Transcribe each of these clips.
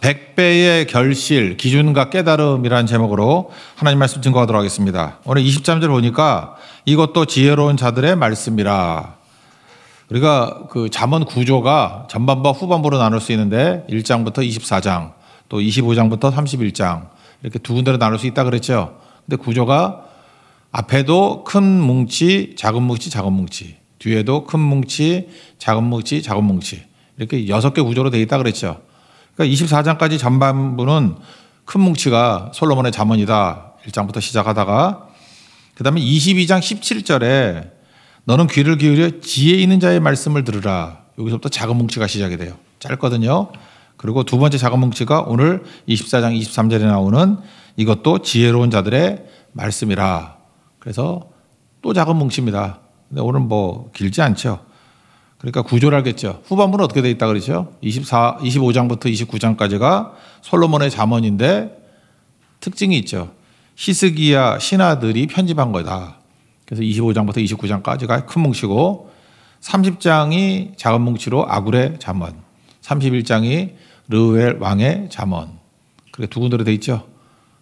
100배의 결실, 기준과 깨달음이라는 제목으로 하나님 말씀 증거하도록 하겠습니다. 오늘 23절 보니까 이것도 지혜로운 자들의 말씀이라. 우리가 그 잠언 구조가 전반부와 후반부로 나눌 수 있는데 1장부터 24장, 또 25장부터 31장 이렇게 두 군데로 나눌 수 있다 그랬죠. 근데 구조가 앞에도 큰 뭉치, 작은 뭉치, 작은 뭉치, 뒤에도 큰 뭉치, 작은 뭉치, 작은 뭉치 이렇게 6개 구조로 되어 있다 그랬죠. 그러니까 24장까지 전반부는 큰 뭉치가 솔로몬의 잠언이다. 1장부터 시작하다가 그 다음에 22장 17절에 너는 귀를 기울여 지혜 있는 자의 말씀을 들으라. 여기서부터 작은 뭉치가 시작이 돼요. 짧거든요. 그리고 두 번째 작은 뭉치가 오늘 24장 23절에 나오는 이것도 지혜로운 자들의 말씀이라. 그래서 또 작은 뭉치입니다. 근데 오늘 뭐 길지 않죠. 그러니까 구조를 알겠죠. 후반부는 어떻게 되어 있다 그러죠? 25장부터 29장까지가 솔로몬의 잠언인데 특징이 있죠. 히스기야 신하들이 편집한 거다. 그래서 25장부터 29장까지가 큰 뭉치고 30장이 작은 뭉치로 아굴의 잠언, 31장이 르우엘 왕의 잠언. 그렇게 두 군데로 되어 있죠.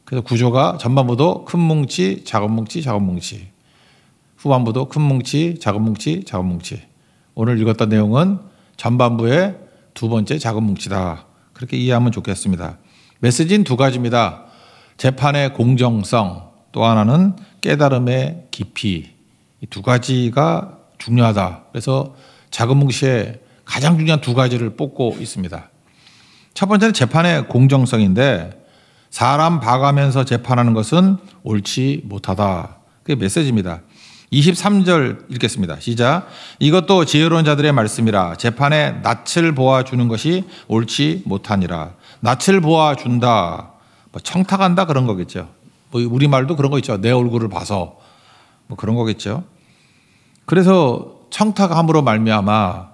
그래서 구조가 전반부도 큰 뭉치, 작은 뭉치, 작은 뭉치. 후반부도 큰 뭉치, 작은 뭉치, 작은 뭉치. 오늘 읽었던 내용은 전반부의 두 번째 작은 뭉치다. 그렇게 이해하면 좋겠습니다. 메시지는 두 가지입니다. 재판의 공정성, 또 하나는 깨달음의 깊이. 이 두 가지가 중요하다. 그래서 작은 뭉치에 가장 중요한 두 가지를 뽑고 있습니다. 첫 번째는 재판의 공정성인데 사람 봐가면서 재판하는 것은 옳지 못하다. 그게 메시지입니다. 23절 읽겠습니다. 시작. 이것도 지혜로운 자들의 말씀이라. 재판에 낯을 보아주는 것이 옳지 못하니라. 낯을 보아준다. 뭐 청탁한다 그런 거겠죠. 뭐 우리말도 그런 거 있죠. 내 얼굴을 봐서 뭐 그런 거겠죠. 그래서 청탁함으로 말미암아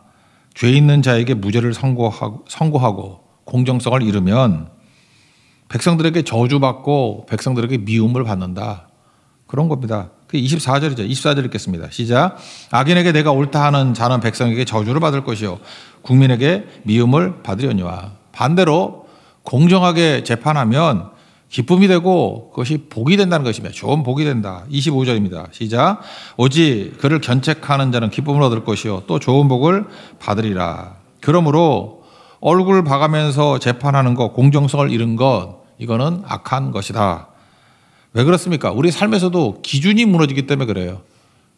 죄 있는 자에게 무죄를 선고하고 공정성을 이루면 백성들에게 저주받고 백성들에게 미움을 받는다. 그런 겁니다. 24절이죠. 24절 읽겠습니다. 시작. 악인에게 내가 옳다 하는 자는 백성에게 저주를 받을 것이요 국민에게 미움을 받으려니와. 반대로 공정하게 재판하면 기쁨이 되고 그것이 복이 된다는 것입니다. 좋은 복이 된다. 25절입니다. 시작. 오직 그를 견책하는 자는 기쁨을 얻을 것이요 또 좋은 복을 받으리라. 그러므로 얼굴 봐가면서 재판하는 것, 공정성을 잃은 것, 이거는 악한 것이다. 왜 그렇습니까? 우리 삶에서도 기준이 무너지기 때문에 그래요.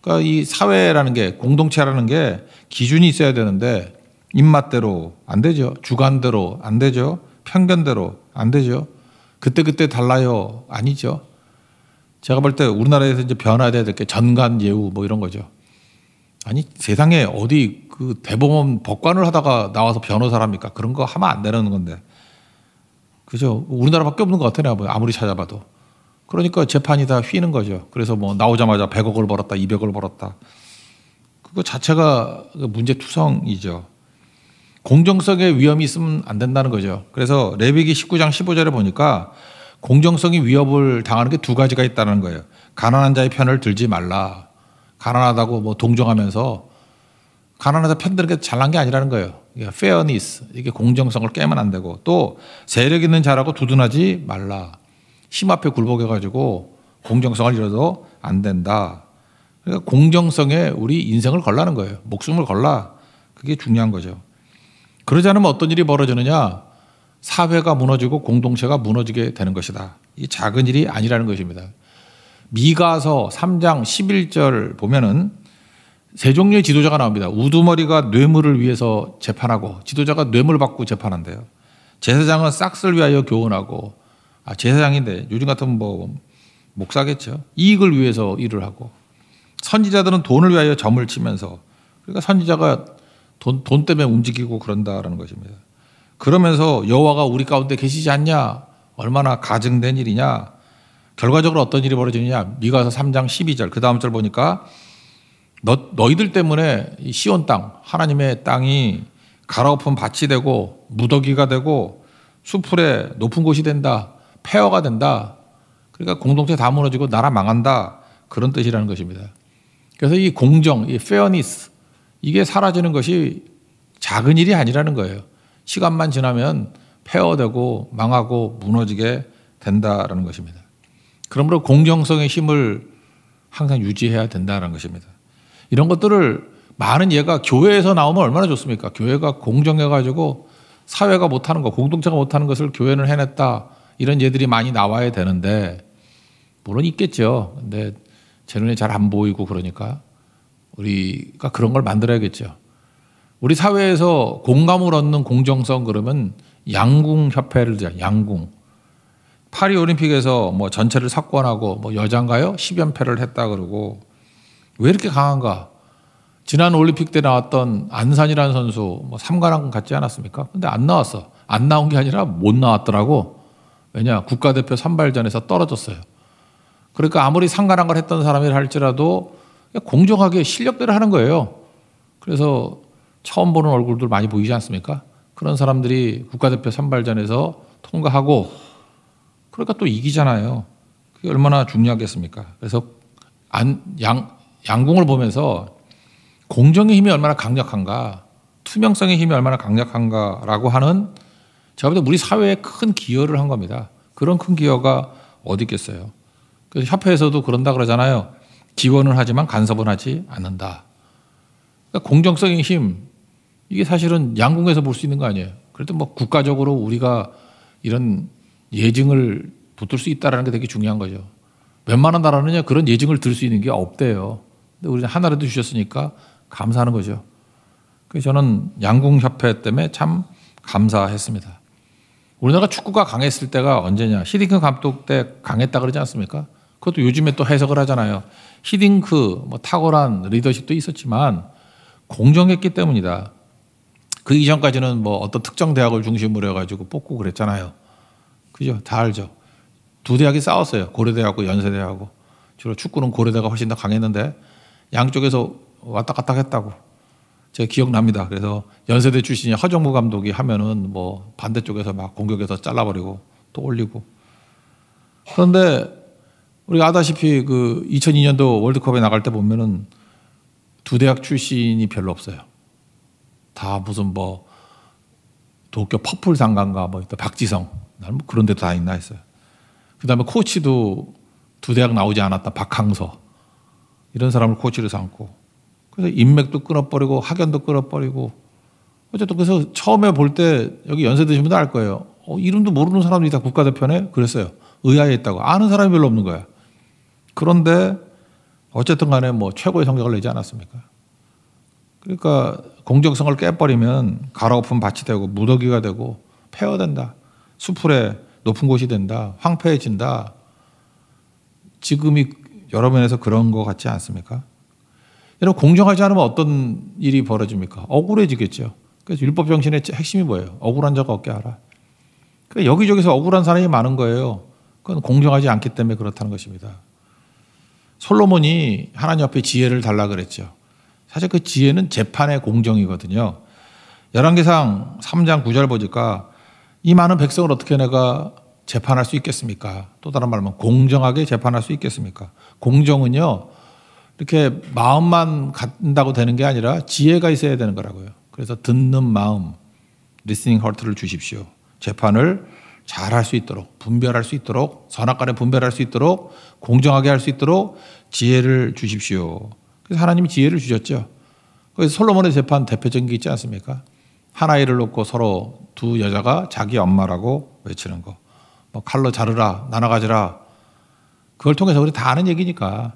그러니까 이 사회라는 게, 공동체라는 게 기준이 있어야 되는데 입맛대로 안 되죠. 주관대로 안 되죠. 편견대로 안 되죠. 그때그때 달라요. 아니죠. 제가 볼 때 우리나라에서 이제 변화해야 될 게 전관예우 뭐 이런 거죠. 아니 세상에 어디 그 대법원 법관을 하다가 나와서 변호사를 합니까? 그런 거 하면 안 되는 건데. 그죠? 우리나라밖에 없는 것 같아요. 아무리 찾아봐도. 그러니까 재판이 다 휘는 거죠. 그래서 뭐 나오자마자 100억을 벌었다, 200억을 벌었다. 그거 자체가 문제투성이죠. 공정성의 위험이 있으면 안 된다는 거죠. 그래서 레위기 19장 15절에 보니까 공정성이 위협을 당하는 게 두 가지가 있다는 거예요. 가난한 자의 편을 들지 말라. 가난하다고 뭐 동정하면서 가난하다 편드는 게 잘난 게 아니라는 거예요. 이게 fairness, 이게 공정성을 깨면 안 되고 또 세력 있는 자라고 두둔하지 말라. 힘 앞에 굴복해가지고 공정성을 잃어도 안 된다. 그러니까 공정성에 우리 인생을 걸라는 거예요. 목숨을 걸라. 그게 중요한 거죠. 그러지 않으면 어떤 일이 벌어지느냐? 사회가 무너지고 공동체가 무너지게 되는 것이다. 이 작은 일이 아니라는 것입니다. 미가서 3장 11절 보면은 세 종류의 지도자가 나옵니다. 우두머리가 뇌물을 위해서 재판하고 지도자가 뇌물 받고 재판한대요. 제사장은 싹스를 위하여 교훈하고 제사장인데 요즘 같으면 뭐 목사겠죠. 이익을 위해서 일을 하고 선지자들은 돈을 위하여 점을 치면서 그러니까 선지자가 돈 때문에 움직이고 그런다라는 것입니다. 그러면서 여호와가 우리 가운데 계시지 않냐? 얼마나 가증된 일이냐? 결과적으로 어떤 일이 벌어지느냐? 미가서 3장 12절 그 다음 절 보니까 너희들 때문에 이 시온 땅 하나님의 땅이 갈아엎은 밭이 되고 무더기가 되고 수풀에 높은 곳이 된다. 폐허가 된다. 그러니까 공동체 다 무너지고 나라 망한다. 그런 뜻이라는 것입니다. 그래서 이 공정, 이 fairness 이게 사라지는 것이 작은 일이 아니라는 거예요. 시간만 지나면 폐허되고 망하고 무너지게 된다라는 것입니다. 그러므로 공정성의 힘을 항상 유지해야 된다는 것입니다. 이런 것들을 많은 예가 교회에서 나오면 얼마나 좋습니까? 교회가 공정해가지고 사회가 못하는 거, 공동체가 못하는 것을 교회는 해냈다. 이런 예들이 많이 나와야 되는데, 물론 있겠죠. 근데 제 눈에 잘 안 보이고 그러니까 우리가 그런 걸 만들어야겠죠. 우리 사회에서 공감을 얻는 공정성 그러면 양궁협회를 양궁. 파리올림픽에서 뭐 전체를 석권하고 뭐 여잔가요? 10연패를 했다 그러고 왜 이렇게 강한가? 지난 올림픽 때 나왔던 안산이라는 선수 뭐 3관왕 갖지 않았습니까? 근데 안 나왔어. 안 나온 게 아니라 못 나왔더라고. 왜냐? 국가대표 선발전에서 떨어졌어요. 그러니까 아무리 3관왕을 했던 사람이라 할지라도 공정하게 실력대로 하는 거예요. 그래서 처음 보는 얼굴들 많이 보이지 않습니까? 그런 사람들이 국가대표 선발전에서 통과하고 그러니까 또 이기잖아요. 그게 얼마나 중요하겠습니까? 그래서 양궁을 보면서 공정의 힘이 얼마나 강력한가, 투명성의 힘이 얼마나 강력한가라고 하는 제가 볼 때 우리 사회에 큰 기여를 한 겁니다. 그런 큰 기여가 어디 있겠어요. 그래서 협회에서도 그런다 그러잖아요. 지원을 하지만 간섭은 하지 않는다. 그러니까 공정성의 힘, 이게 사실은 양궁에서 볼 수 있는 거 아니에요. 그래도 뭐 국가적으로 우리가 이런 예증을 붙들 수 있다는 게 되게 중요한 거죠. 웬만한 나라는요 그런 예증을 들 수 있는 게 없대요. 근데 우리는 하나라도 주셨으니까 감사하는 거죠. 그래서 저는 양궁협회 때문에 참 감사했습니다. 우리나라가 축구가 강했을 때가 언제냐. 히딩크 감독 때 강했다 그러지 않습니까? 그것도 요즘에 또 해석을 하잖아요. 히딩크 뭐 탁월한 리더십도 있었지만 공정했기 때문이다. 그 이전까지는 뭐 어떤 특정 대학을 중심으로 해가지고 뽑고 그랬잖아요. 그죠? 다 알죠. 두 대학이 싸웠어요. 고려대하고 연세대하고. 주로 축구는 고려대가 훨씬 더 강했는데 양쪽에서 왔다 갔다 했다고. 제가 기억납니다. 그래서 연세대 출신이 허정무 감독이 하면은 뭐 반대쪽에서 막 공격해서 잘라버리고 또 올리고. 그런데 우리가 아다시피 그 2002년도 월드컵에 나갈 때 보면은 두 대학 출신이 별로 없어요. 다 무슨 뭐 도쿄 퍼플 상가인가 뭐 박지성, 나는 뭐 그런 데도 다 있나 했어요. 그다음에 코치도 두 대학 나오지 않았다 박항서 이런 사람을 코치로 삼고 그래서 인맥도 끊어버리고 학연도 끊어버리고 어쨌든 그래서 처음에 볼 때 여기 연세대 분들 알 거예요. 이름도 모르는 사람들이 다 국가대표네 그랬어요. 의아해 했다고. 아는 사람이 별로 없는 거야. 그런데 어쨌든 간에 뭐 최고의 성적을 내지 않았습니까? 그러니까 공정성을 깨버리면 갈아엎은 밭이 되고 무더기가 되고 폐허된다. 수풀에 높은 곳이 된다. 황폐해진다. 지금이 여러 면에서 그런 것 같지 않습니까? 여러분 공정하지 않으면 어떤 일이 벌어집니까? 억울해지겠죠. 그래서 율법 정신의 핵심이 뭐예요? 억울한 자가 없게 하라. 그러니까 여기저기서 억울한 사람이 많은 거예요. 그건 공정하지 않기 때문에 그렇다는 것입니다. 솔로몬이 하나님 앞에 지혜를 달라 그랬죠. 사실 그 지혜는 재판의 공정이거든요. 열왕기상 3장 9절 보니까 이 많은 백성을 어떻게 내가 재판할 수 있겠습니까? 또 다른 말로 하면 공정하게 재판할 수 있겠습니까? 공정은요 이렇게 마음만 갖는다고 되는 게 아니라 지혜가 있어야 되는 거라고요. 그래서 듣는 마음, listening heart를 주십시오. 재판을 잘 할 수 있도록, 분별할 수 있도록, 선악간에 분별할 수 있도록, 공정하게 할 수 있도록 지혜를 주십시오. 그래서 하나님이 지혜를 주셨죠. 그래서 솔로몬의 재판 대표적인 게 있지 않습니까? 한 아이를 놓고 서로 두 여자가 자기 엄마라고 외치는 거. 뭐 칼로 자르라, 나눠 가지라. 그걸 통해서 우리 다 아는 얘기니까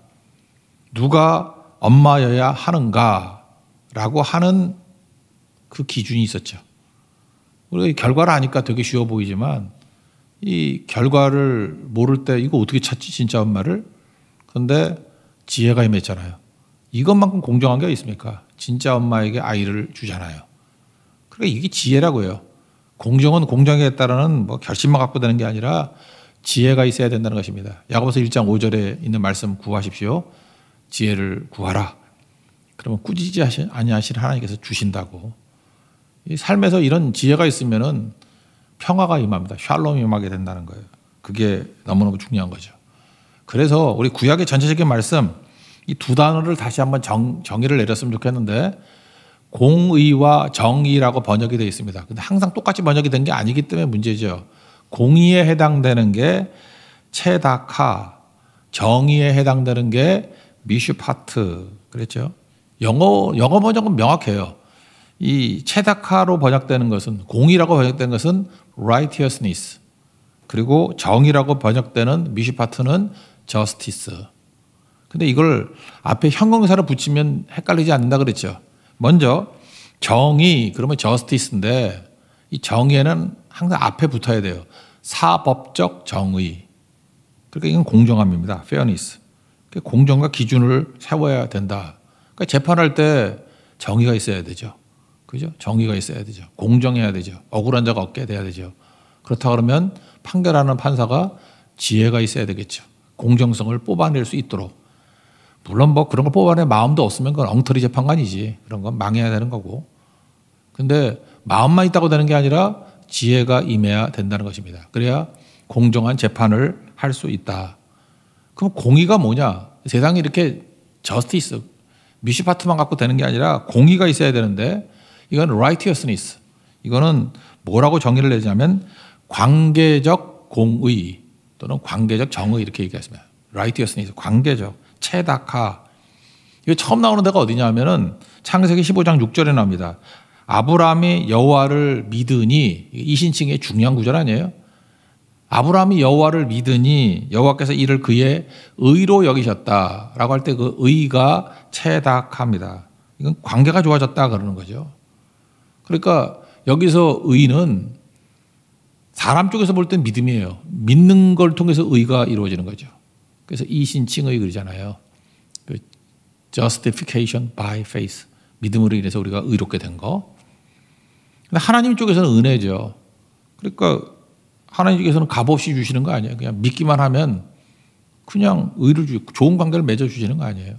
누가 엄마여야 하는가라고 하는 그 기준이 있었죠. 우리가 결과를 아니까 되게 쉬워 보이지만 이 결과를 모를 때 이거 어떻게 찾지 진짜 엄마를? 그런데 지혜가 임했잖아요. 이것만큼 공정한 게 있습니까? 진짜 엄마에게 아이를 주잖아요. 그러니까 이게 지혜라고요. 공정은 공정에 따르는 뭐 결심만 갖고 되는 게 아니라 지혜가 있어야 된다는 것입니다. 야고보서 1장 5절에 있는 말씀 구하십시오. 지혜를 구하라. 그러면 꾸짖지 아니하실 하나님께서 주신다고. 이 삶에서 이런 지혜가 있으면은 평화가 임합니다. 샬롬이 임하게 된다는 거예요. 그게 너무너무 중요한 거죠. 그래서 우리 구약의 전체적인 말씀 이 두 단어를 다시 한번 정의를 내렸으면 좋겠는데 공의와 정의라고 번역이 되어 있습니다. 근데 항상 똑같이 번역이 된 게 아니기 때문에 문제죠. 공의에 해당되는 게 체다카, 정의에 해당되는 게 미슈파트 그랬죠. 영어 번역은 명확해요. 이 체다카로 번역되는 것은 공의라고 번역되는 것은 righteousness 그리고 정의라고 번역되는 미슈파트는 justice. 근데 이걸 앞에 형용사를 붙이면 헷갈리지 않는다 그랬죠. 먼저 정의 그러면 justice인데 이 정의에는 항상 앞에 붙어야 돼요. 사법적 정의. 그러니까 이건 공정함입니다. fairness. 공정과 기준을 세워야 된다. 그러니까 재판할 때 정의가 있어야 되죠. 그죠? 정의가 있어야 되죠. 공정해야 되죠. 억울한 자가 없게 돼야 되죠. 그렇다 그러면 판결하는 판사가 지혜가 있어야 되겠죠. 공정성을 뽑아낼 수 있도록. 물론 뭐 그런 걸 뽑아낼 마음도 없으면 그건 엉터리 재판관이지. 그런 건 망해야 되는 거고. 근데 마음만 있다고 되는 게 아니라 지혜가 임해야 된다는 것입니다. 그래야 공정한 재판을 할 수 있다. 그럼 공의가 뭐냐? 세상에 이렇게 저스티스, 미슈파트만 갖고 되는 게 아니라 공의가 있어야 되는데 이건 righteousness. 이거는 뭐라고 정의를 내자면 관계적 공의 또는 관계적 정의 이렇게 얘기했습니다. righteousness, 관계적, 체다카. 이거 처음 나오는 데가 어디냐면은 창세기 15장 6절에 나옵니다. 아브라함이 여호와를 믿으니 이신칭의 중요한 구절 아니에요? 아브라함이 여호와를 믿으니 여호와께서 이를 그의 의로 여기셨다라고 할 때 그 의가 체닥합니다. 이건 관계가 좋아졌다 그러는 거죠. 그러니까 여기서 의는 사람 쪽에서 볼 땐 믿음이에요. 믿는 걸 통해서 의가 이루어지는 거죠. 그래서 이신칭의 그러잖아요. 그 justification by faith. 믿음으로 인해서 우리가 의롭게 된 거. 근데 하나님 쪽에서는 은혜죠. 그러니까 하나님 쪽에서는 값없이 주시는 거 아니에요. 그냥 믿기만 하면 그냥 의를 주고 좋은 관계를 맺어주시는 거 아니에요.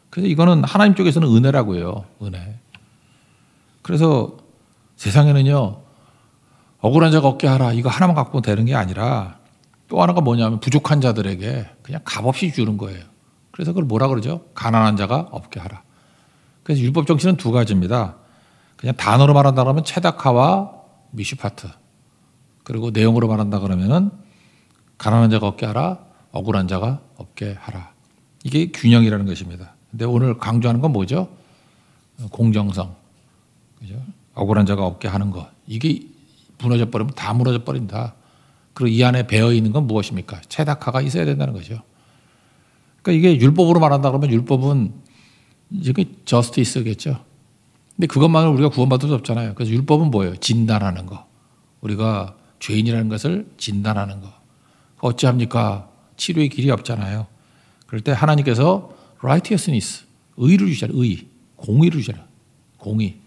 그래서 이거는 하나님 쪽에서는 은혜라고 해요. 은혜. 그래서 세상에는요. 억울한 자가 없게 하라. 이거 하나만 갖고 되는 게 아니라 또 하나가 뭐냐면 부족한 자들에게 그냥 값없이 주는 거예요. 그래서 그걸 뭐라 그러죠? 가난한 자가 없게 하라. 그래서 율법 정신은 두 가지입니다. 그냥 단어로 말한다 그러면 체다카와 미슈파트. 그리고 내용으로 말한다 그러면은 가난한 자가 없게 하라, 억울한 자가 없게 하라. 이게 균형이라는 것입니다. 근데 오늘 강조하는 건 뭐죠? 공정성. 그죠? 억울한 자가 없게 하는 것. 이게 무너져 버리면 다 무너져 버린다. 그리고 이 안에 배어 있는 건 무엇입니까? 체다카가 있어야 된다는 거죠. 그러니까 이게 율법으로 말한다 그러면 율법은 이게 저스티스겠죠. 근데 그것만으로 우리가 구원받을 수 없잖아요. 그래서 율법은 뭐예요? 진단하는 거. 우리가 죄인이라는 것을 진단하는 거. 어찌합니까? 치료의 길이 없잖아요. 그럴 때 하나님께서 righteousness, 의를 주잖아요. 의, 공의를 주잖아요. 공의.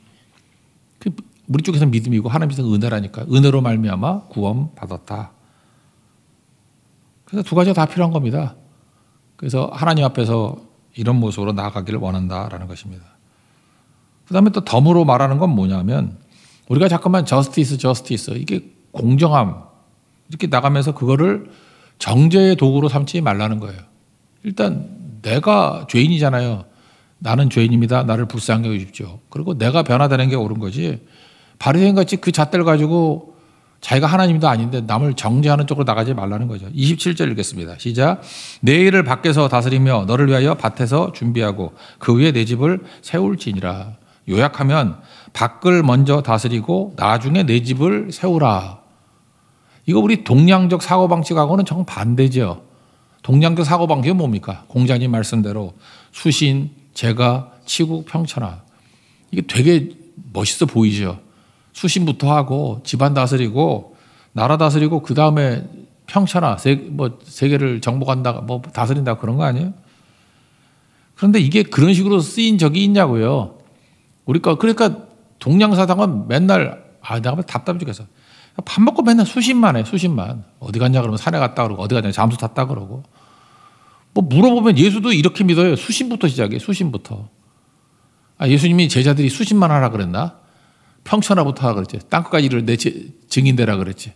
우리 쪽에서는 믿음이고 하나님 쪽에서는 은혜라니까. 은혜로 말미암아 구원 받았다. 그래서 두 가지가 다 필요한 겁니다. 그래서 하나님 앞에서 이런 모습으로 나아가기를 원한다라는 것입니다. 그 다음에 또 덤으로 말하는 건 뭐냐면 우리가 자꾸만 justice 이게 공정함 이렇게 나가면서 그거를 정죄의 도구로 삼지 말라는 거예요. 일단 내가 죄인이잖아요. 나는 죄인입니다. 나를 불쌍히 여기십시오. 그리고 내가 변화되는 게 옳은 거지. 바리새인같이 그 잣대를 가지고 자기가 하나님도 아닌데 남을 정죄하는 쪽으로 나가지 말라는 거죠. 27절 읽겠습니다. 시작. 내 일을 밖에서 다스리며 너를 위하여 밭에서 준비하고 그 위에 내 집을 세울지니라. 요약하면 밖을 먼저 다스리고 나중에 내 집을 세우라. 이거 우리 동양적 사고방식하고는 정반대죠. 동양적 사고방식은 뭡니까? 공자님 말씀대로 수신, 제가, 치국, 평천하. 이게 되게 멋있어 보이죠. 수신부터 하고 집안 다스리고 나라 다스리고 그 다음에 평천하, 세계를 정복한다, 다스린다 그런 거 아니에요? 그런데 이게 그런 식으로 쓰인 적이 있냐고요. 그러니까 동양사상은 맨날 내가 답답해 죽겠어. 밥 먹고 맨날 수신만 해, 수신만. 어디 갔냐 그러면 산에 갔다 그러고 어디 갔냐 잠수 탔다 그러고. 물어보면 예수도 이렇게 믿어요. 수신부터 시작해, 수신부터. 예수님이 제자들이 수신만 하라 그랬나? 평천하부터 하라 그랬지. 땅끝까지 이를 내 증인되라 그랬지.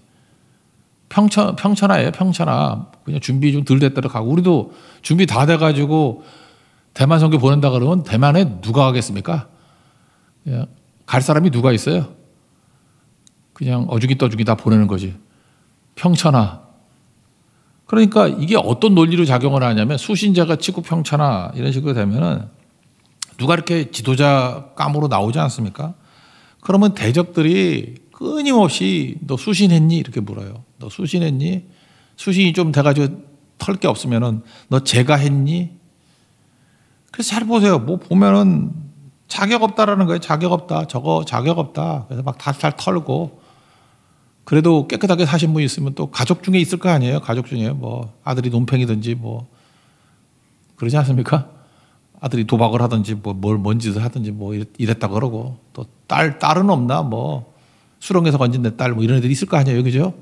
평천하예요, 평천하. 그냥 준비 좀 덜 됐다고 가고. 우리도 준비 다 돼가지고 대만 선교 보낸다 그러면 대만에 누가 가겠습니까? 예, 갈 사람이 누가 있어요? 그냥 어죽이 떠죽이 다 보내는 거지. 평천하. 그러니까 이게 어떤 논리로 작용을 하냐면 수신제가 치고 평천하 이런 식으로 되면은 누가 이렇게 지도자 감으로 나오지 않습니까? 그러면 대적들이 끊임없이 너 수신했니? 이렇게 물어요. 너 수신했니? 수신이 좀 돼가지고 털 게 없으면은 너 제가 했니? 그래서 잘 보세요. 뭐 보면은 자격 없다라는 거예요. 자격 없다. 저거 자격 없다. 그래서 막 잘 털고 그래도 깨끗하게 사신 분이 있으면 또 가족 중에 있을 거 아니에요. 가족 중에 뭐 아들이 논팽이든지 뭐 그러지 않습니까? 아들이 도박을 하든지 뭐 뭔 짓을 하든지 뭐 이랬다 그러고 또 딸은 없나 뭐 수렁에서 건진 내 딸 뭐 이런 애들이 있을 거 아니에요. 그죠?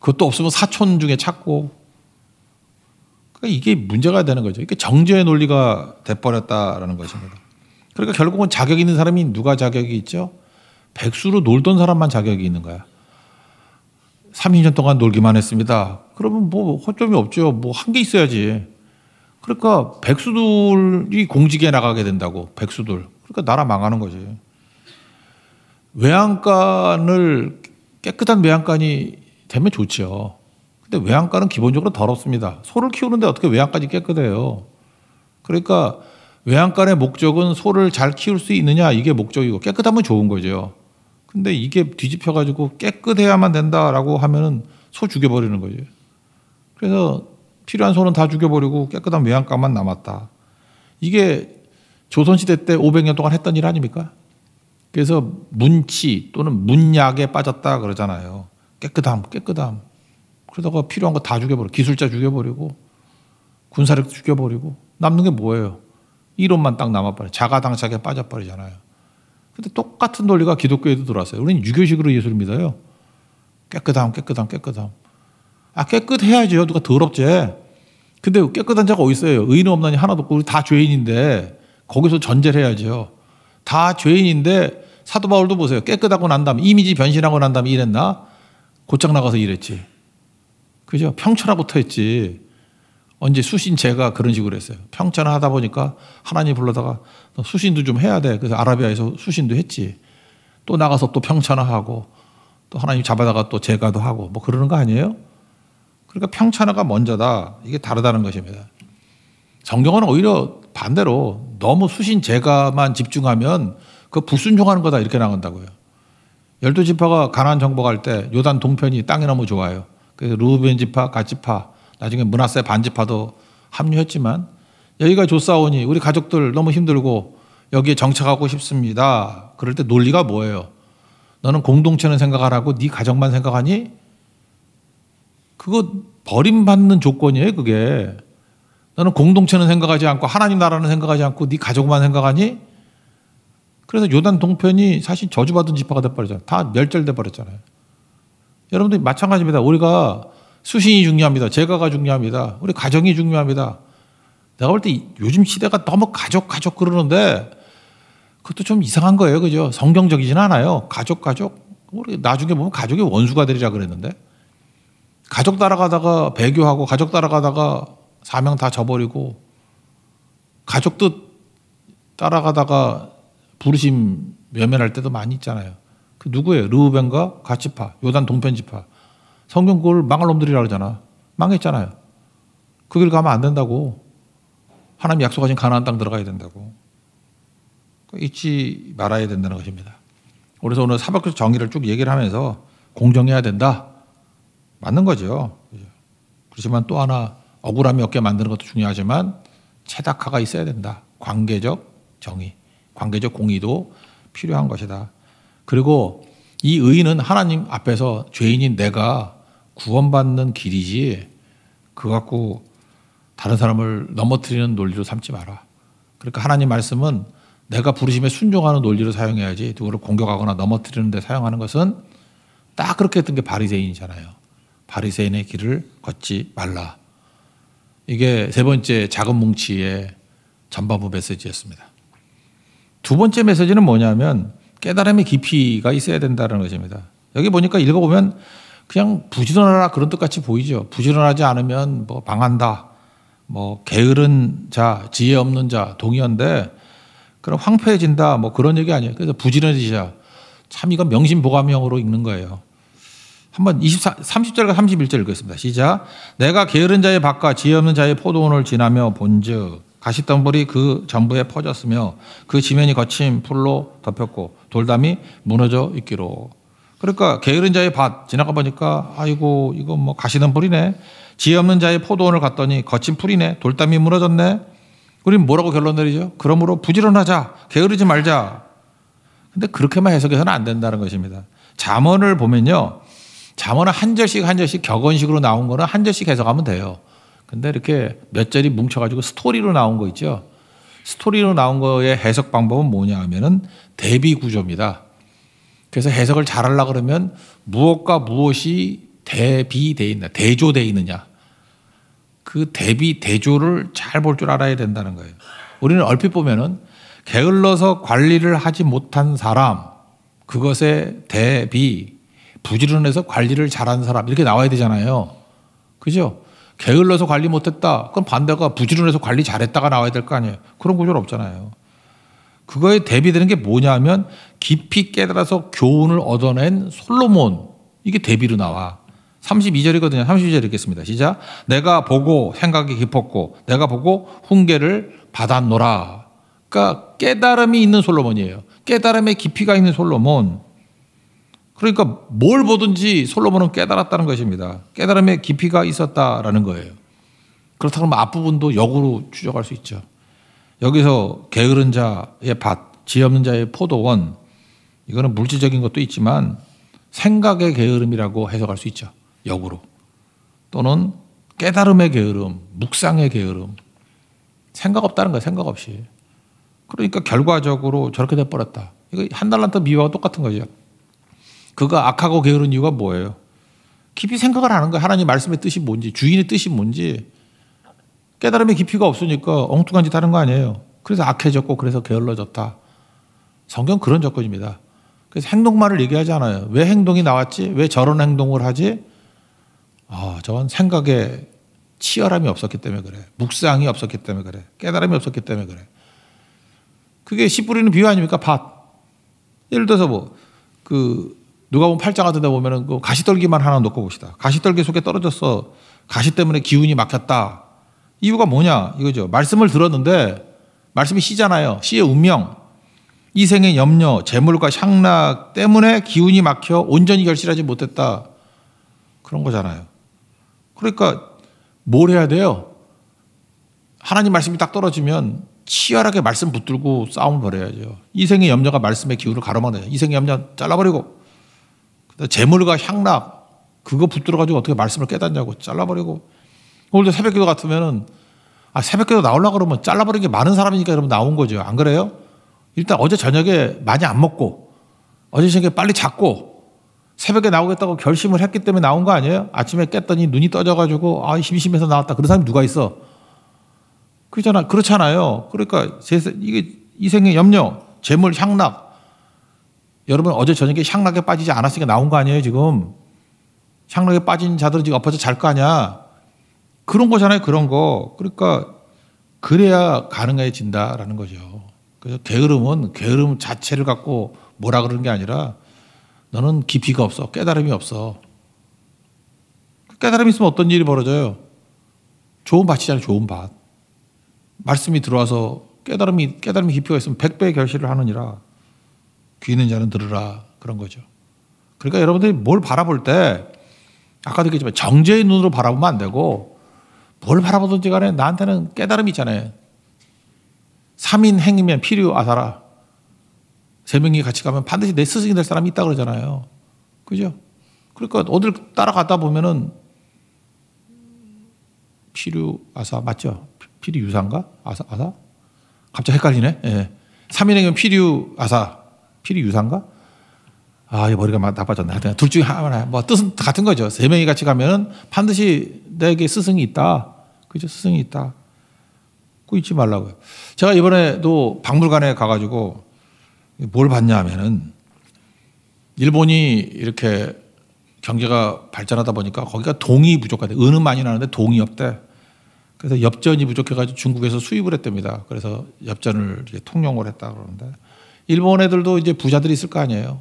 그것도 없으면 사촌 중에 찾고 그러니까 이게 문제가 되는 거죠. 이게 정죄의 논리가 돼버렸다라는 것입니다. 그러니까 결국은 자격 있는 사람이 누가 자격이 있죠? 백수로 놀던 사람만 자격이 있는 거야. 30년 동안 놀기만 했습니다. 그러면 뭐 허점이 없죠. 뭐 한 게 있어야지. 그러니까 백수들이 공직에 나가게 된다고. 백수들. 그러니까 나라 망하는 거지. 외양간을 깨끗한 외양간이 되면 좋죠. 근데 외양간은 기본적으로 더럽습니다. 소를 키우는데 어떻게 외양간이 깨끗해요. 그러니까 외양간의 목적은 소를 잘 키울 수 있느냐 이게 목적이고 깨끗하면 좋은 거죠. 근데 이게 뒤집혀가지고 깨끗해야만 된다라고 하면은 소 죽여버리는 거죠. 그래서 필요한 소는 다 죽여버리고 깨끗한 외양간만 남았다. 이게 조선시대 때 500년 동안 했던 일 아닙니까? 그래서 문치 또는 문약에 빠졌다 그러잖아요. 깨끗함. 그러다가 필요한 거 다 죽여버리고 기술자 죽여버리고 군사력 죽여버리고 남는 게 뭐예요? 이론만 딱 남아버려요. 자가당착에 빠져버리잖아요. 근데 똑같은 논리가 기독교에도 들어왔어요. 우리는 유교식으로 예수를 믿어요. 깨끗함. 아, 깨끗해야죠. 누가 더럽지. 근데 깨끗한 자가 어디 있어요? 의인은 없나니 하나도 없고 우리 다 죄인인데 거기서 전제를 해야죠. 다 죄인인데 사도 바울도 보세요. 깨끗하고 난 다음에 이미지 변신하고 난 다음에 이랬나? 곧장 나가서 이랬지. 그죠? 평천하부터 했지. 언제 수신제가 그런 식으로 했어요. 평천하다 보니까 하나님 불러다가 수신도 좀 해야 돼. 그래서 아라비아에서 수신도 했지. 또 나가서 또 평천하하고 또 하나님 잡아다가 또 제가도 하고 뭐 그러는 거 아니에요? 그러니까 평천하가 먼저다. 이게 다르다는 것입니다. 성경은 오히려 반대로 너무 수신제가만 집중하면 그 불순종하는 거다 이렇게 나간다고요. 12지파가 가나안 정복할 때 요단 동편이 땅이 너무 좋아요. 그래서 르우벤 지파, 갓 지파, 나중에 므낫세 반 지파도 합류했지만 여기가 좋사오니 우리 가족들 너무 힘들고 여기에 정착하고 싶습니다. 그럴 때 논리가 뭐예요? 너는 공동체는 생각 안 하고 네 가족만 생각하니? 그거 버림받는 조건이에요. 그게. 너는 공동체는 생각하지 않고 하나님 나라는 생각하지 않고 네 가족만 생각하니? 그래서 요단 동편이 사실 저주받은 지파가 돼버렸잖아요. 다 멸절돼 버렸잖아요. 여러분들 마찬가지입니다. 우리가 수신이 중요합니다. 제가가 중요합니다. 우리 가정이 중요합니다. 내가 볼 때 요즘 시대가 너무 가족 그러는데 그것도 좀 이상한 거예요. 그죠? 성경적이진 않아요. 가족. 우리 나중에 보면 가족이 원수가 되리라 그랬는데 가족 따라가다가 배교하고 가족 따라가다가 사명 다 저버리고 가족 뜻 따라가다가 부르심 외면할 때도 많이 있잖아요. 그 누구예요? 르우벤과 갓 지파, 요단 동편 지파. 성경 그걸 망할 놈들이라 그러잖아. 망했잖아요. 그 길 가면 안 된다고. 하나님 약속하신 가나안 땅 들어가야 된다고. 잊지 말아야 된다는 것입니다. 그래서 오늘 사법적 정의를 쭉 얘기를 하면서 공정해야 된다. 맞는 거죠. 그렇지만 또 하나 억울함이 없게 만드는 것도 중요하지만 체닥화가 있어야 된다. 관계적 정의, 관계적 공의도 필요한 것이다. 그리고 이 의의는 하나님 앞에서 죄인인 내가 구원받는 길이지 그거 갖고 다른 사람을 넘어뜨리는 논리로 삼지 마라. 그러니까 하나님 말씀은 내가 부르심에 순종하는 논리로 사용해야지 누구를 공격하거나 넘어뜨리는 데 사용하는 것은 딱 그렇게 했던 게 바리새인이잖아요. 바리새인의 길을 걷지 말라. 이게 세 번째 작은 뭉치의 전반부 메시지였습니다. 두 번째 메시지는 뭐냐면 깨달음의 깊이가 있어야 된다는 것입니다. 여기 보니까 읽어보면 그냥 부지런하라 그런 뜻같이 보이죠. 부지런하지 않으면 뭐 방한다, 뭐 게으른 자, 지혜 없는 자, 동의어인데 그럼 황폐해진다 뭐 그런 얘기 아니에요. 그래서 부지런해지자. 참 이건 명심보감형으로 읽는 거예요. 한번 30절과 31절 읽겠습니다. 시작. 내가 게으른 자의 밭과 지혜 없는 자의 포도원을 지나며 본즉 가시덤불이 그 전부에 퍼졌으며 그 지면이 거친 풀로 덮였고 돌담이 무너져 있기로. 그러니까 게으른 자의 밭 지나가 보니까 아이고 이거 뭐 가시덤불이네. 지혜 없는 자의 포도원을 갔더니 거친 풀이네. 돌담이 무너졌네. 우리는 뭐라고 결론 내리죠? 그러므로 부지런하자. 게으르지 말자. 근데 그렇게만 해석해서는 안 된다는 것입니다. 잠언을 보면요. 잠언은 한 절씩 한 절씩 격언식으로 나온 거는 한 절씩 해석하면 돼요. 근데 이렇게 몇 절이 뭉쳐가지고 스토리로 나온 거 있죠. 스토리로 나온 거의 해석 방법은 뭐냐 하면은 대비 구조입니다. 그래서 해석을 잘하려고 그러면 무엇과 무엇이 대비되어 있나, 대조되어 있느냐. 그 대비, 대조를 잘 볼 줄 알아야 된다는 거예요. 우리는 얼핏 보면은 게을러서 관리를 하지 못한 사람, 그것에 대비, 부지런해서 관리를 잘한 사람, 이렇게 나와야 되잖아요. 그죠? 게을러서 관리 못했다. 그럼 반대가 부지런해서 관리 잘했다가 나와야 될 거 아니에요. 그런 구조는 없잖아요. 그거에 대비되는 게 뭐냐 하면 깊이 깨달아서 교훈을 얻어낸 솔로몬. 이게 대비로 나와. 32절이거든요. 32절 읽겠습니다. 시작. 내가 보고 생각이 깊었고 내가 보고 훈계를 받았노라. 그러니까 깨달음이 있는 솔로몬이에요. 깨달음의 깊이가 있는 솔로몬. 그러니까 뭘 보든지 솔로몬은 깨달았다는 것입니다. 깨달음의 깊이가 있었다라는 거예요. 그렇다면 앞부분도 역으로 추적할 수 있죠. 여기서 게으른 자의 밭, 지혜 없는 자의 포도원, 이거는 물질적인 것도 있지만 생각의 게으름이라고 해석할 수 있죠. 역으로. 또는 깨달음의 게으름, 묵상의 게으름. 생각 없다는 거예요. 생각 없이. 그러니까 결과적으로 저렇게 돼버렸다. 이거 한 달란트 미화와 똑같은 거죠. 그가 악하고 게으른 이유가 뭐예요? 깊이 생각을 하는 거예요. 하나님 말씀의 뜻이 뭔지, 주인의 뜻이 뭔지. 깨달음의 깊이가 없으니까 엉뚱한 짓 하는 거 아니에요. 그래서 악해졌고 그래서 게을러졌다. 성경 그런 조건입니다. 그래서 행동만을 얘기하지 않아요. 왜 행동이 나왔지? 왜 저런 행동을 하지? 저건 생각에 치열함이 없었기 때문에 그래. 묵상이 없었기 때문에 그래. 깨달음이 없었기 때문에 그래. 그게 씨 뿌리는 비유 아닙니까? 밭. 예를 들어서 누가복음 8장 같은 데 보면은 그 가시떨기만 하나 놓고 봅시다. 가시떨기 속에 떨어졌어. 가시 때문에 기운이 막혔다. 이유가 뭐냐? 이거죠. 말씀을 들었는데 말씀이 씨잖아요. 씨의 운명. 이생의 염려, 재물과 향락 때문에 기운이 막혀 온전히 결실하지 못했다. 그런 거잖아요. 그러니까 뭘 해야 돼요? 하나님 말씀이 딱 떨어지면 치열하게 말씀 붙들고 싸움을 벌여야죠. 이생의 염려가 말씀의 기운을 가로막아요. 이생의 염려 잘라버리고, 재물과 향락 그거 붙들어가지고 어떻게 말씀을 깨닫냐고 잘라버리고. 오늘도 새벽기도 같으면은 새벽기도 나오려고 그러면 잘라버린 게 많은 사람이니까 여러분 나온 거죠. 안 그래요? 일단 어제 저녁에 많이 안 먹고 어제 저녁에 빨리 잤고 새벽에 나오겠다고 결심을 했기 때문에 나온 거 아니에요? 아침에 깼더니 눈이 떠져가지고 심심해서 나왔다. 그런 사람이 누가 있어? 그렇잖아요. 그러니까 이게 이생의 염려, 재물, 향락. 여러분 어제 저녁에 향락에 빠지지 않았으니까 나온 거 아니에요 지금? 향락에 빠진 자들은 지금 엎어져 잘 거 아니야? 그런 거잖아요. 그런 거. 그러니까 그래야 가능해진다라는 거죠. 그래서 게으름은 게으름 자체를 갖고 뭐라 그러는 게 아니라 너는 깊이가 없어. 깨달음이 없어. 깨달음이 있으면 어떤 일이 벌어져요? 좋은 밭이잖아요. 좋은 밭. 말씀이 들어와서 깨달음이 깊이가 있으면 100배의 결실을 하느니라. 귀 있는 자는 들으라. 그런 거죠. 그러니까 여러분들이 뭘 바라볼 때 아까도 얘기했지만 정죄의 눈으로 바라보면 안 되고 뭘 바라보든지 간에 나한테는 깨달음이 있잖아요. 3인 행이면 필요 아사라. 3명이 같이 가면 반드시 내 스승이 될 사람이 있다 그러잖아요. 그죠? 그러니까 어딜 따라가다 보면은 필요 아사 맞죠? 필요 유사인가? 아사? 갑자기 헷갈리네. 예. 3인 행이면 필요 아사. 필요 유사인가? 이 머리가 나빠졌네. 하여튼 둘 중에 하나, 뜻은 같은 거죠. 3명이 같이 가면 반드시 내게 스승이 있다. 그죠? 스승이 있다. 꼭 잊지 말라고요. 제가 이번에도 박물관에 가가지고 뭘 봤냐 하면은 일본이 이렇게 경제가 발전하다 보니까 거기가 동이 부족하대. 은은 많이 나는데 동이 없대. 그래서 엽전이 부족해가지고 중국에서 수입을 했답니다. 그래서 엽전을 이제 통용을 했다 그러는데 일본 애들도 이제 부자들이 있을 거 아니에요.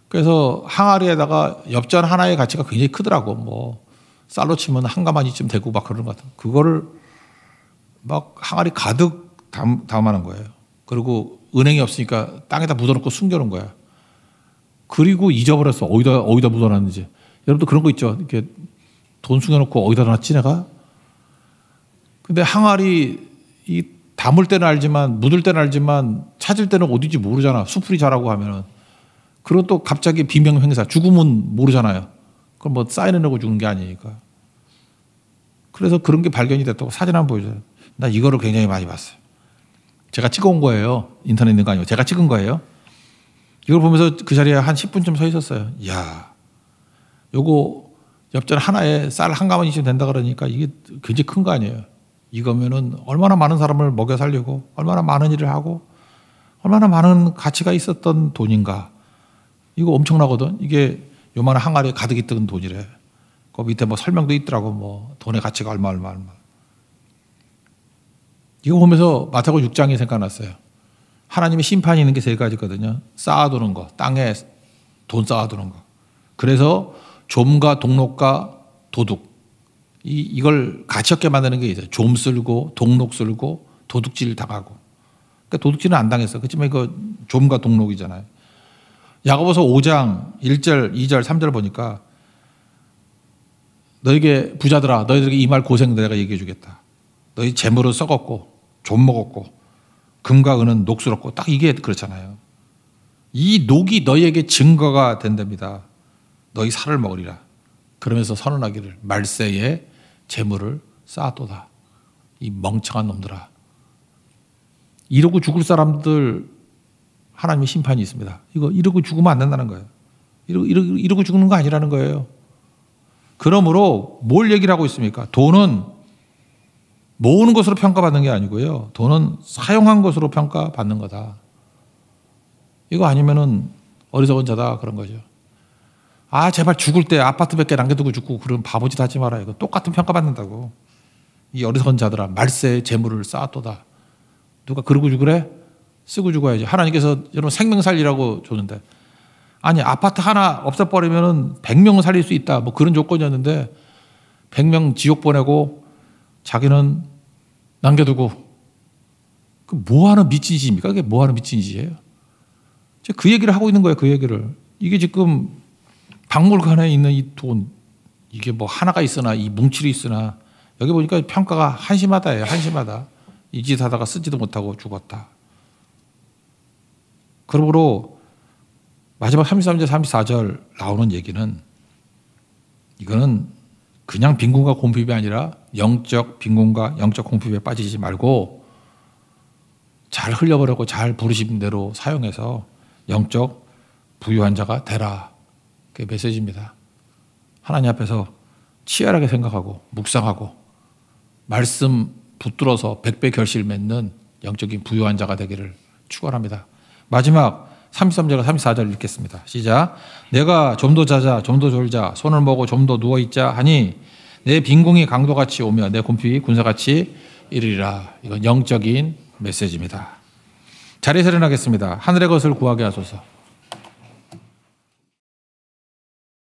그래서 항아리에다가 엽전 하나의 가치가 굉장히 크더라고. 뭐 쌀로 치면 한 가마니쯤 되고 막 그런 것 같은. 그거를 막 항아리 가득 담아놓은 거예요. 그리고 은행이 없으니까 땅에다 묻어놓고 숨겨놓은 거야. 그리고 잊어버렸어. 어디다 묻어놨는지. 여러분도 그런 거 있죠. 이렇게 돈 숨겨놓고 어디다 놨지 내가? 근데 항아리 이 담을 때는 알지만 묻을 때는 알지만 찾을 때는 어딘지 모르잖아. 수풀이 자라고 하면은. 그리고 또 갑자기 비명행사 죽으면 모르잖아요. 그럼 뭐 사인해놓고 죽는 게 아니니까. 그래서 그런 게 발견이 됐다고 사진 한번 보여줘요. 나 이거를 굉장히 많이 봤어요. 제가 찍어온 거예요. 인터넷 있는 거 아니고 제가 찍은 거예요. 이걸 보면서 그 자리에 한 10분쯤 서 있었어요. 이야, 요거 엽전 하나에 쌀 한 가마니쯤 된다 그러니까 이게 굉장히 큰 거 아니에요. 이거면은 얼마나 많은 사람을 먹여 살리고 얼마나 많은 일을 하고 얼마나 많은 가치가 있었던 돈인가. 이거 엄청나거든. 이게 요만한 항아리에 가득 있던 돈이래. 그 밑에 뭐 설명도 있더라고. 뭐 돈의 가치가 얼마. 이거 보면서 마태복음 6장이 생각났어요. 하나님의 심판이 있는 게 세 가지거든요. 쌓아두는 거, 땅에 돈 쌓아두는 거. 그래서 좀과 동록과 도둑. 이걸 가치 없게 만드는 게 있어요. 좀 쓸고 동록 쓸고 도둑질 당하고. 그러니까 도둑질은 안 당했어. 그렇지만 이거 좀과 동록이잖아요. 야고보서 5장 1절, 2절, 3절 보니까 너에게 부자들아 너희들에게 이 말 고생 내가 얘기해 주겠다. 너희 재물은 썩었고 좀 먹었고 금과 은은 녹슬었고 딱 이게 그렇잖아요. 이 녹이 너희에게 증거가 된답니다. 너희 살을 먹으리라. 그러면서 선언하기를 말세에 재물을 쌓았도다. 이 멍청한 놈들아. 이러고 죽을 사람들 하나님의 심판이 있습니다. 이러고 죽으면 안 된다는 거예요. 이러고 죽는 거 아니라는 거예요. 그러므로 뭘 얘기를 하고 있습니까? 돈은 모으는 것으로 평가받는 게 아니고요. 돈은 사용한 것으로 평가받는 거다. 이거 아니면은 어리석은 자다 그런 거죠. 아 제발 죽을 때 아파트 몇 개 남겨두고 죽고 그런 바보짓 하지 마라. 이거 똑같은 평가받는다고. 이 어리석은 자들아 말세에 재물을 쌓았도다. 누가 그러고 죽으래? 쓰고 죽어야지. 하나님께서 여러분 생명 살리라고 줬는데 아니 아파트 하나 없애버리면 100명은 살릴 수 있다. 뭐 그런 조건이었는데 100명 지옥 보내고 자기는 남겨두고 그 뭐하는 미친 짓입니까? 그게 뭐하는 미친 짓이에요? 그 얘기를 하고 있는 거예요. 그 얘기를. 이게 지금 박물관에 있는 이 돈 이게 뭐 하나가 있으나 이 뭉칠이 있으나 여기 보니까 평가가 한심하다예요. 한심하다. 이 짓 하다가 쓰지도 못하고 죽었다. 그러므로 마지막 33절 34절 나오는 얘기는 이거는 그냥 빈곤과 공핍이 아니라 영적 빈곤과 영적 공핍에 빠지지 말고 잘 흘려보려고 잘 부르신 대로 사용해서 영적 부유한 자가 되라. 그게 메시지입니다. 하나님 앞에서 치열하게 생각하고 묵상하고 말씀 붙들어서 100배 결실 맺는 영적인 부유한 자가 되기를 축원합니다. 마지막 33절과 34절 읽겠습니다. 시작. 내가 좀 더 자자 좀 더 졸자 손을 모으고 좀 더 누워있자 하니 내 빈궁이 강도같이 오며 내 곰핍이 군사같이 이르리라. 이건 영적인 메시지입니다. 자리에서 일어나겠습니다. 하늘의 것을 구하게 하소서.